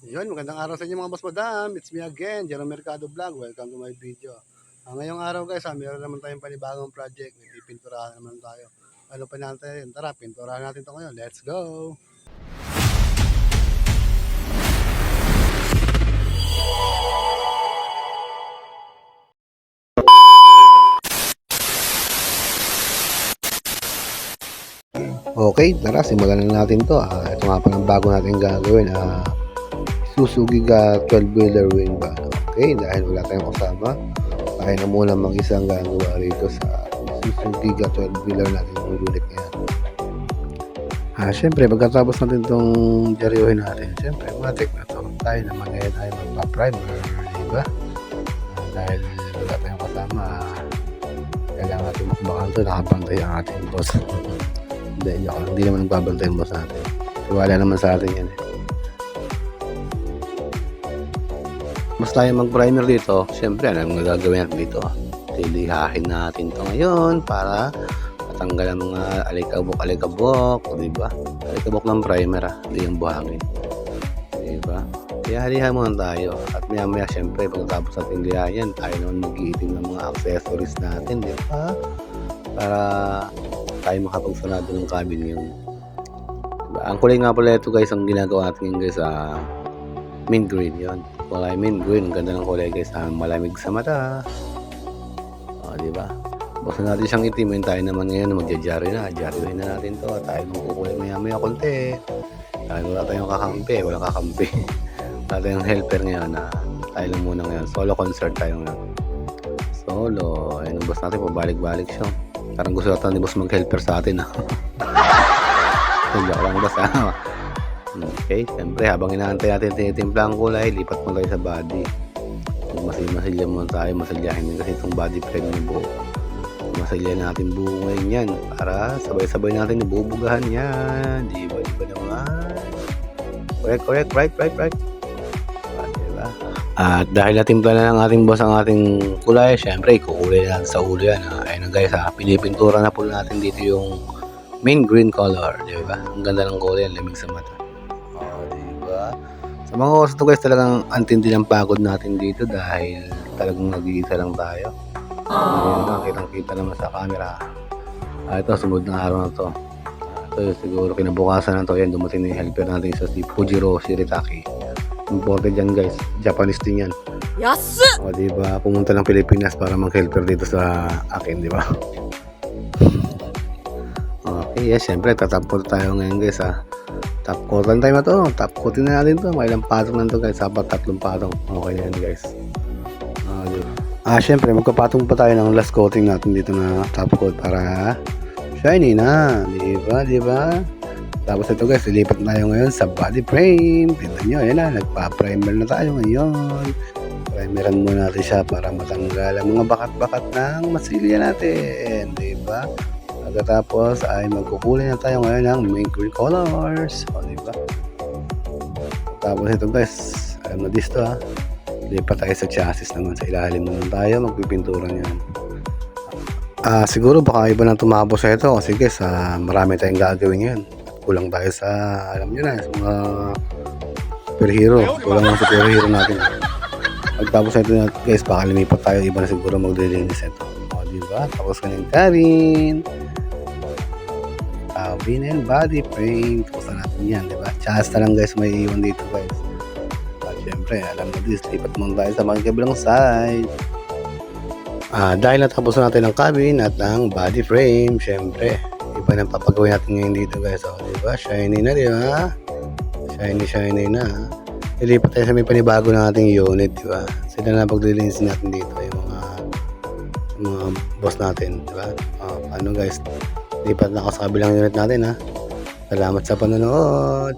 Yun, magandang araw sa inyo mga boss madam. It's me again, Jerome Mercado Vlog. Welcome to my video. Ngayong araw guys, meron naman tayong panibagong project. May pipinturahan naman tayo. Ano pa natin? Tara, pinturahan natin ito ngayon. Let's go! Okay, tara, simulan na natin to. Ito nga pa ng bago natin gagawin. Isuzu Giga 12-wheeler wing ba? Okay, dahil wala tayong kasama, tayo na muna mag-isa ang gagawa rito sa Isuzu Giga 12-wheeler natin yung unit ngayon. Siyempre, pagkatapos natin itong diaryohin natin, siyempre, matik na to. Tayo naman ngayon ay magpa-primer, diba? Dahil wala tayong kasama, kailangan natin makabakal ito, nakapantay ang ating boss. Hindi naman nagbabantay yung boss natin. Wala naman sa atin yan. Mas tayo mag-primer dito, siyempre, ano ang gagawin natin dito? Tilihahin natin to ngayon para matanggal ang mga alikabok, diba? Alikabok ng primer, hindi yung buhangin. Diba? Kaya halihan muna tayo. At maya siyempre, pagkatapos natin lihayan, tayo naman mag-iitim ng mga accessories natin, diba? Para tayo makapagsanado ng cabin yung diba? Ang kulay nga pala ito guys, ang ginagawa natin guys sa mint green yon. Kulay mint green, ang ganda ng kulay guys, malamig sa mata. Diba? Basta natin siyang itimin, tayo naman ngayon magja-jarry na. Jarryhin na natin to. Tayo magkukulay maya konti. Dahil wala tayong kakampi, walang kakampi. Wala tayong helper ngayon na tayo lang muna ngayon. Solo concert tayo ngayon. Solo. Ayun ang boss natin, pabalik-balik siya. Parang gusto natin ni boss mag-helper sa atin. Joke lang boss. Okay, siyempre habang inaantay natin tinitimpla ang kulay, lipat mo tayo sa body. Masilya muna tayo, masilyahin din kasi itong body frame ng buo. Masilya natin buo ngayon yan para sabay-sabay natin ibubugahan yan. Diba naman? Correct, right. Diba? At dahil natimpla na ng ating boss ang ating kulay, syempre ikukulay natin sa ulo yan. Ayun na guys, pinipintura na po natin dito yung main green color. Diba? Ang ganda ng kulay, ang lamig sa mata. Diba? Sa mga oras ito guys, talagang antindi ng pagod natin dito dahil talagang nag-iisa lang tayo. Ayun na, kitang-kita naman sa camera. Ito, sumunod na araw na to. Ito siguro kinabukasan na to. Yan, dumating na yung helper natin sa si Fujiro Shiritaki. Imported yan guys, Japanese din yan. Yes! Diba, pumunta ng Pilipinas para mag-helper dito sa akin, diba? Okay, yes, syempre, tatapot tayo ngayon guys Top coating time na to. Top coating na natin to. May ilang patong na to guys. Sapat 3 patong. Okay na yan guys. Syempre magkapatong pa tayo ng last coating natin dito na top coat para shiny na. Diba? Tapos ito guys, ilipat na tayo ngayon sa body frame. Tignan nyo, yan na. Nagpa-primer na tayo ngayon. Primeran muna natin siya para matanggal ang mga bakat-bakat ng masilya natin. Diba? Pagkatapos ay magkukulay na tayo ngayon ng main green colors. Diba? Tapos ito guys, alam na dito lipat tayo sa chassis naman. Sa ilalim naman tayo, magpipintura niyan. Siguro baka iba nang tumabo sa ito kasi guys, marami tayong gagawin yan. Kulang tayo sa, alam nyo na, sa mga superhero. Kulang ang superhero natin. Pagtapos na ito guys, baka lumipat tayo, iba na siguro maglilinis ito. Diba? Tapos kanyang cabin and body frame. Tapos na natin yan, diba? Chas na lang guys, may iwan dito guys. At syempre, alam mo this, lipat muna tayo sa mga kabilang side. Dahil natapos na natin ang cabin at ang body frame, syempre, iba nang papagawin natin ngayon dito guys. Diba? Shiny na, diba? Shiny na. Ilipat tayo sa may panibago na ating unit, diba? Sila na paglilinisin natin dito, yung mga boss natin, diba? Ano guys, lipat na ako sa kabilang unit natin Salamat sa panonood.